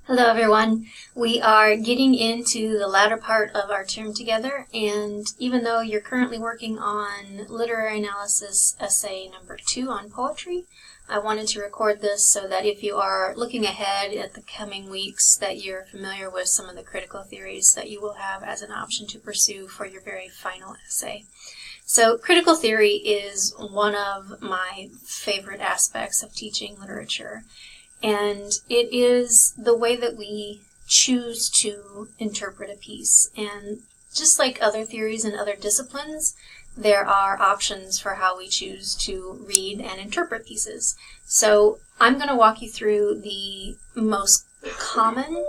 Hello everyone. We are getting into the latter part of our term together, and even though you're currently working on literary analysis essay number 2 on poetry, I wanted to record this so that if you are looking ahead at the coming weeks that you're familiar with some of the critical theories that you will have as an option to pursue for your very final essay. So critical theory is one of my favorite aspects of teaching literature. And it is the way that we choose to interpret a piece. And just like other theories and other disciplines, there are options for how we choose to read and interpret pieces. So I'm going to walk you through the most common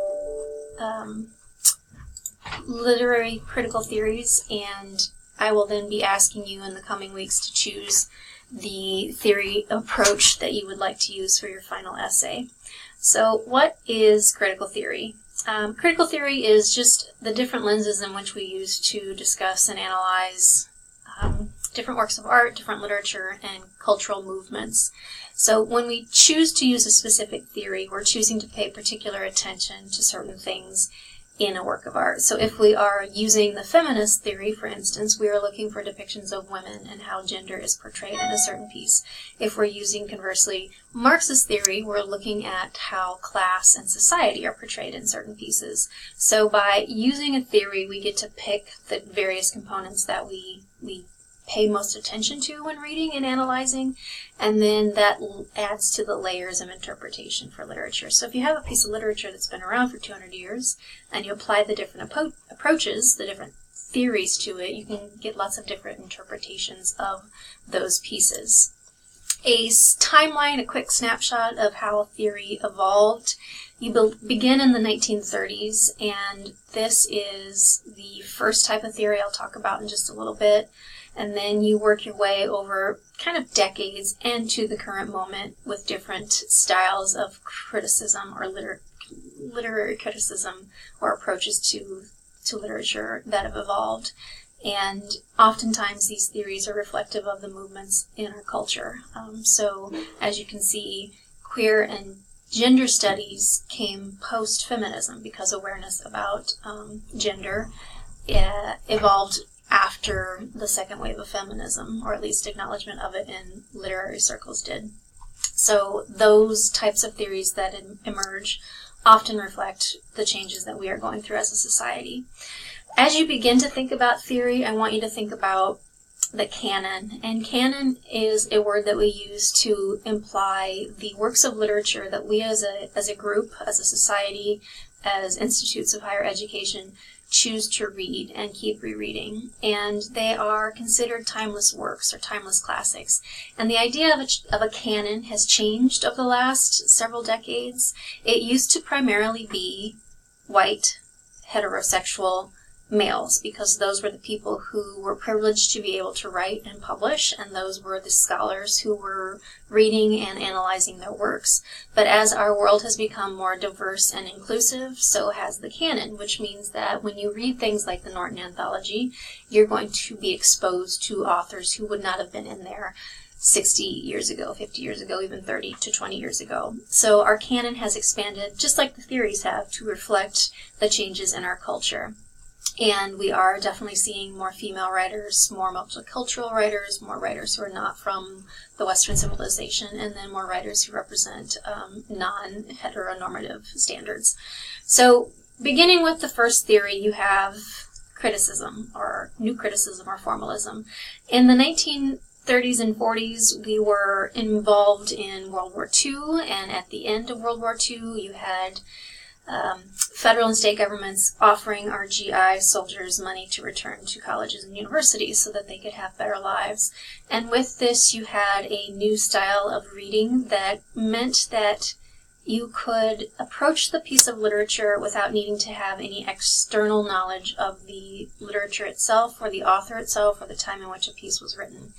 literary critical theories, and I will then be asking you in the coming weeks to choose the theory approach that you would like to use for your final essay. So what is critical theory? Critical theory is just the different lenses in which we use to discuss and analyze different works of art, different literature, and cultural movements. So when we choose to use a specific theory, we're choosing to pay particular attention to certain things in a work of art. So if we are using the feminist theory, for instance, we are looking for depictions of women and how gender is portrayed in a certain piece. If we're using, conversely, Marxist theory, we're looking at how class and society are portrayed in certain pieces. So by using a theory, we get to pick the various components that we pay most attention to when reading and analyzing, and then that adds to the layers of interpretation for literature. So if you have a piece of literature that's been around for 200 years, and you apply the different approaches, the different theories to it, you can get lots of different interpretations of those pieces. A timeline, a quick snapshot of how theory evolved. You begin in the 1930s, and this is the first type of theory I'll talk about in just a little bit. And then you work your way over kind of decades and to the current moment with different styles of criticism or literary criticism or approaches to literature that have evolved. And oftentimes these theories are reflective of the movements in our culture. So as you can see, queer and gender studies came post-feminism because awareness about gender evolved after the second wave of feminism, or at least acknowledgement of it in literary circles did. So those types of theories that emerge often reflect the changes that we are going through as a society. As you begin to think about theory, I want you to think about the canon. And canon is a word that we use to imply the works of literature that we as a group, as a society, as institutes of higher education, choose to read and keep rereading. And they are considered timeless works or timeless classics. And the idea of a canon has changed over the last several decades. It used to primarily be white, heterosexual males, because those were the people who were privileged to be able to write and publish, and those were the scholars who were reading and analyzing their works. But as our world has become more diverse and inclusive, so has the canon, which means that when you read things like the Norton Anthology, you're going to be exposed to authors who would not have been in there 60 years ago, 50 years ago, even 30 to 20 years ago. So our canon has expanded, just like the theories have, to reflect the changes in our culture. And we are definitely seeing more female writers, more multicultural writers, more writers who are not from the Western civilization, and then more writers who represent non-heteronormative standards. So beginning with the first theory, you have criticism, or new criticism, or formalism. In the 1930s and 40s, we were involved in World War II, and at the end of World War II, you had federal and state governments offering our GI soldiers money to return to colleges and universities so that they could have better lives. And with this, you had a new style of reading that meant that you could approach the piece of literature without needing to have any external knowledge of the literature itself, or the author itself, or the time in which a piece was written.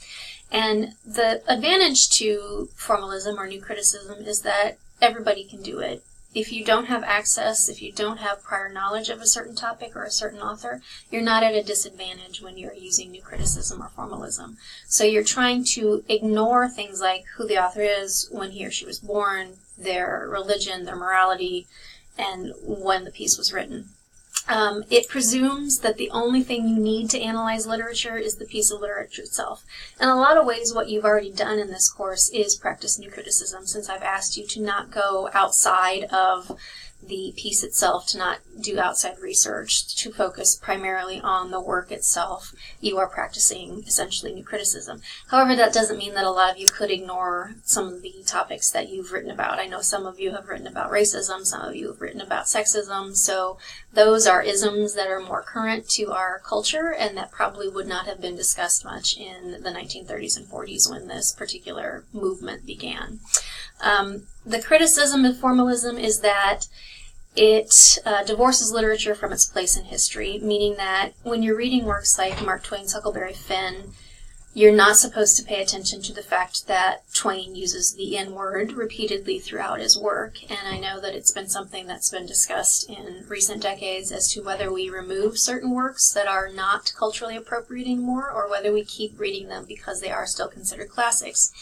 And the advantage to formalism or new criticism is that everybody can do it. If you don't have access, if you don't have prior knowledge of a certain topic or a certain author, you're not at a disadvantage when you're using new criticism or formalism. So you're trying to ignore things like who the author is, when he or she was born, their religion, their morality, and when the piece was written. It presumes that the only thing you need to analyze literature is the piece of literature itself. In a lot of ways, what you've already done in this course is practice new criticism, since I've asked you to not go outside of the piece itself, to not do outside research, to focus primarily on the work itself. You are practicing essentially new criticism. However, that doesn't mean that a lot of you could ignore some of the topics that you've written about. I know some of you have written about racism, some of you have written about sexism, so those are isms that are more current to our culture and that probably would not have been discussed much in the 1930s and 40s when this particular movement began. The criticism of formalism is that it divorces literature from its place in history, meaning that when you're reading works like Mark Twain's Huckleberry Finn, you're not supposed to pay attention to the fact that Twain uses the N-word repeatedly throughout his work. And I know that it's been something that's been discussed in recent decades as to whether we remove certain works that are not culturally appropriate anymore, or whether we keep reading them because they are still considered classics.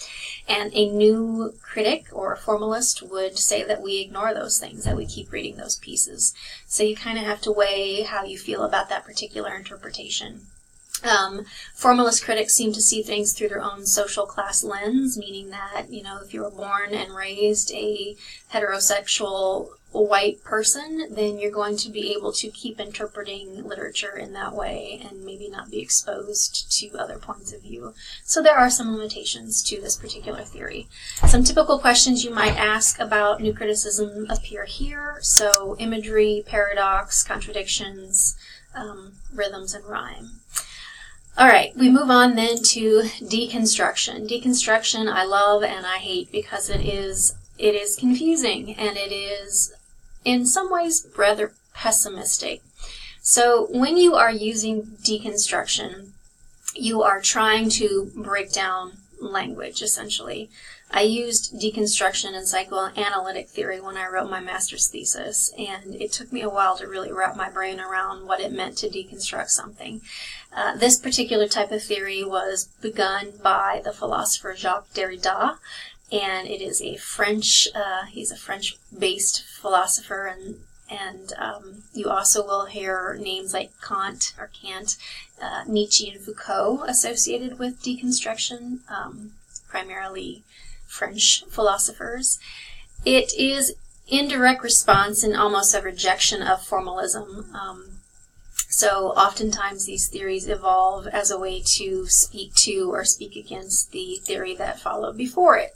And a new critic or a formalist would say that we ignore those things, that we keep reading those pieces. So you kind of have to weigh how you feel about that particular interpretation. Formalist critics seem to see things through their own social class lens, meaning that, you know, if you were born and raised a heterosexual white person, then you're going to be able to keep interpreting literature in that way and maybe not be exposed to other points of view. So there are some limitations to this particular theory. Some typical questions you might ask about new criticism appear here. So imagery, paradox, contradictions, rhythms, and rhyme. All right, we move on then to deconstruction. Deconstruction I love and I hate because it is confusing and it is in some ways rather pessimistic. So when you are using deconstruction, you are trying to break down language, essentially. I used deconstruction and psychoanalytic theory when I wrote my master's thesis, and it took me a while to really wrap my brain around what it meant to deconstruct something. This particular type of theory was begun by the philosopher Jacques Derrida, and it is a French, he's a French-based philosopher, and you also will hear names like Kant, Nietzsche, and Foucault associated with deconstruction, primarily French philosophers. It is in direct response and almost a rejection of formalism. So oftentimes these theories evolve as a way to speak to or speak against the theory that followed before it.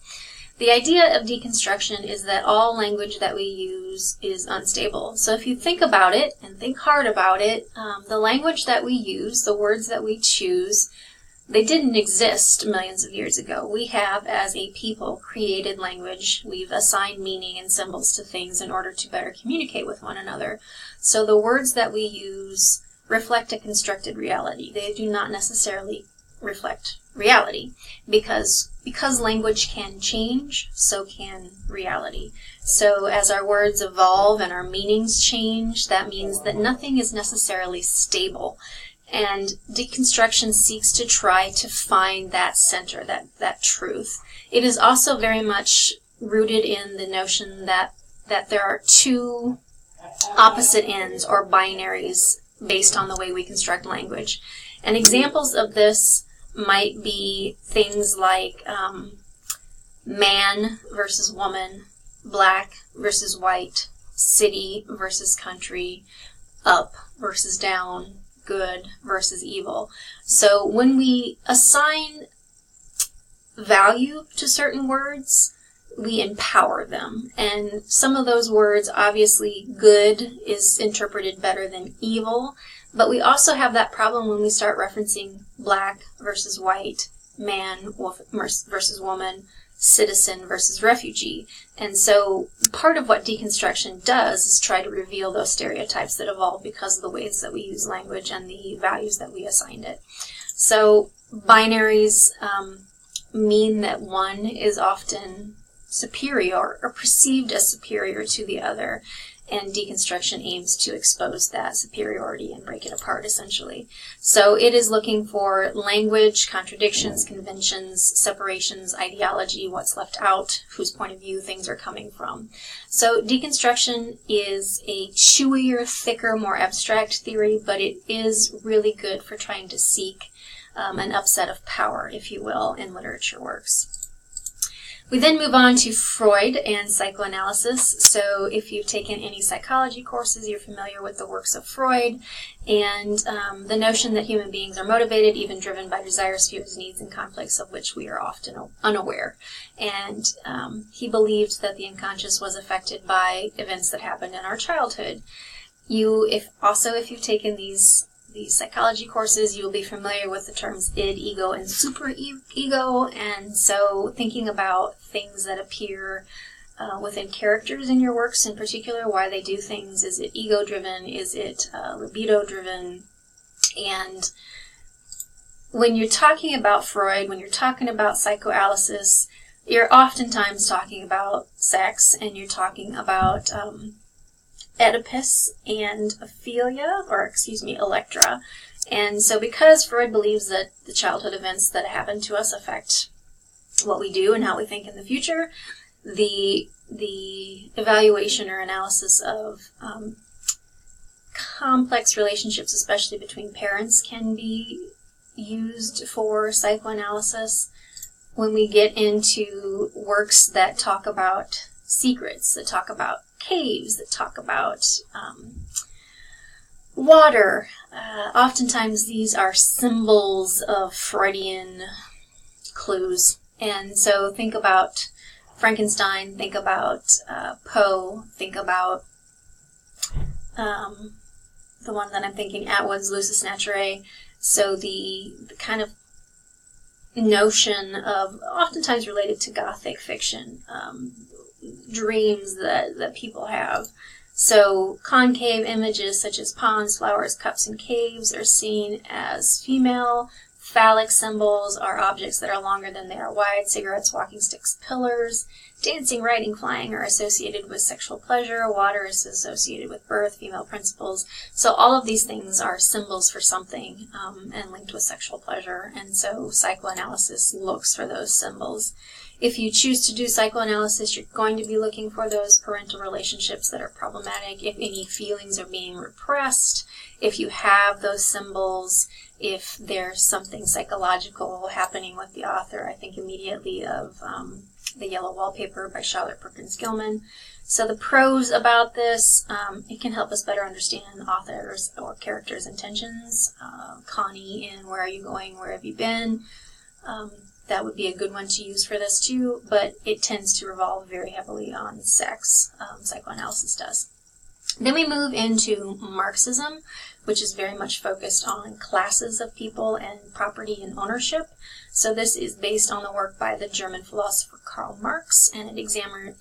The idea of deconstruction is that all language that we use is unstable. So if you think about it and think hard about it, the language that we use, the words that we choose, they didn't exist millions of years ago. We have, as a people, created language. We've assigned meaning and symbols to things in order to better communicate with one another. So the words that we use reflect a constructed reality. They do not necessarily reflect reality, because language can change, so can reality. So as our words evolve and our meanings change, that means that nothing is necessarily stable. And deconstruction seeks to try to find that center, that truth. It is also very much rooted in the notion that there are two opposite ends or binaries based on the way we construct language. And examples of this might be things like man versus woman, black versus white, city versus country, up versus down, good versus evil. So when we assign value to certain words, we empower them. And some of those words, obviously, good is interpreted better than evil. But we also have that problem when we start referencing black versus white, man versus woman, citizen versus refugee. And so part of what deconstruction does is try to reveal those stereotypes that evolve because of the ways that we use language and the values that we assigned it. So binaries mean that one is often superior or perceived as superior to the other. And deconstruction aims to expose that superiority and break it apart, essentially. So it is looking for language, contradictions, conventions, separations, ideology, what's left out, whose point of view things are coming from. So deconstruction is a chewier, thicker, more abstract theory, but it is really good for trying to seek an upset of power, if you will, in literature works. We then move on to Freud and psychoanalysis. So if you've taken any psychology courses, you're familiar with the works of Freud and the notion that human beings are motivated, even driven by desires, fears, needs, and conflicts of which we are often unaware. And he believed that the unconscious was affected by events that happened in our childhood. If you've taken these psychology courses, you'll be familiar with the terms id, ego, and superego, and so thinking about things that appear within characters in your works in particular, why they do things. Is it ego-driven? Is it libido-driven? And when you're talking about Freud, when you're talking about psychoanalysis, you're oftentimes talking about sex, and you're talking about Oedipus and Electra. And so because Freud believes that the childhood events that happen to us affect what we do and how we think in the future, the evaluation or analysis of complex relationships, especially between parents, can be used for psychoanalysis. When we get into works that talk about secrets, that talk about caves, that talk about water. Oftentimes these are symbols of Freudian clues. And so think about Frankenstein, think about Poe, think about the one that I'm thinking, Atwood's Lucis Naturae. So the kind of notion of, oftentimes related to Gothic fiction, dreams that people have. So concave images such as ponds, flowers, cups, and caves are seen as female. Phallic symbols are objects that are longer than they are wide. Cigarettes, walking sticks, pillars. Dancing, riding, flying are associated with sexual pleasure. Water is associated with birth, female principles. So all of these things are symbols for something and linked with sexual pleasure. And so psychoanalysis looks for those symbols. If you choose to do psychoanalysis, you're going to be looking for those parental relationships that are problematic, if any feelings are being repressed, if you have those symbols, if there's something psychological happening with the author. I think immediately of The Yellow Wallpaper by Charlotte Perkins Gilman. So the prose about this, it can help us better understand authors or characters' intentions. Connie in Where Are You Going? Where Have You Been? That would be a good one to use for this too, but it tends to revolve very heavily on sex. Psychoanalysis does. Then we move into Marxism, which is very much focused on classes of people and property and ownership. So this is based on the work by the German philosopher Karl Marx, and it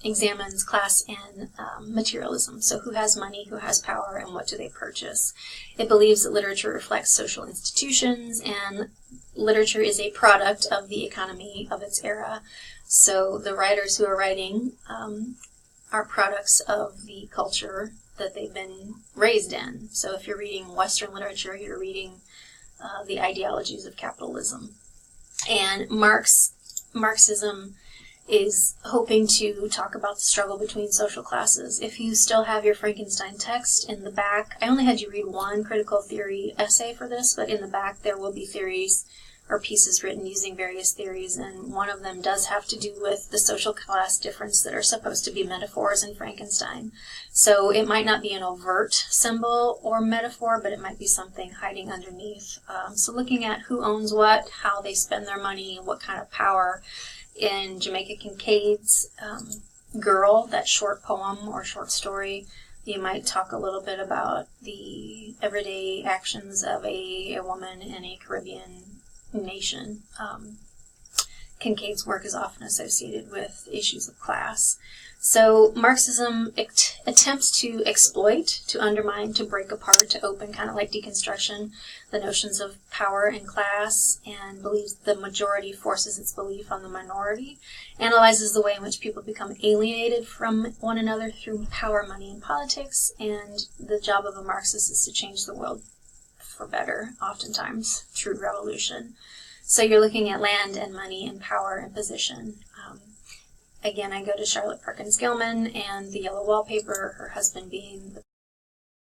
examines class and materialism. So who has money, who has power, and what do they purchase? It believes that literature reflects social institutions, and literature is a product of the economy of its era. So the writers who are writing are products of the culture that they've been raised in. So if you're reading Western literature, you're reading the ideologies of capitalism. And Marxism is hoping to talk about the struggle between social classes. If you still have your Frankenstein text in the back, I only had you read one critical theory essay for this, but in the back there will be theories or pieces written using various theories, and one of them does have to do with the social class difference that are supposed to be metaphors in Frankenstein. So it might not be an overt symbol or metaphor, but it might be something hiding underneath. So looking at who owns what, how they spend their money, what kind of power. In Jamaica Kincaid's Girl, that short poem or short story, you might talk a little bit about the everyday actions of a woman in a Caribbean nation. Kincaid's work is often associated with issues of class. So Marxism attempts to exploit, to undermine, to break apart, to open, kind of like deconstruction, the notions of power and class, and believes the majority forces its belief on the minority, analyzes the way in which people become alienated from one another through power, money, and politics, and the job of a Marxist is to change the world for better, oftentimes through revolution. So you're looking at land and money and power and position. Again, I go to Charlotte Perkins Gilman and the yellow wallpaper, her husband being the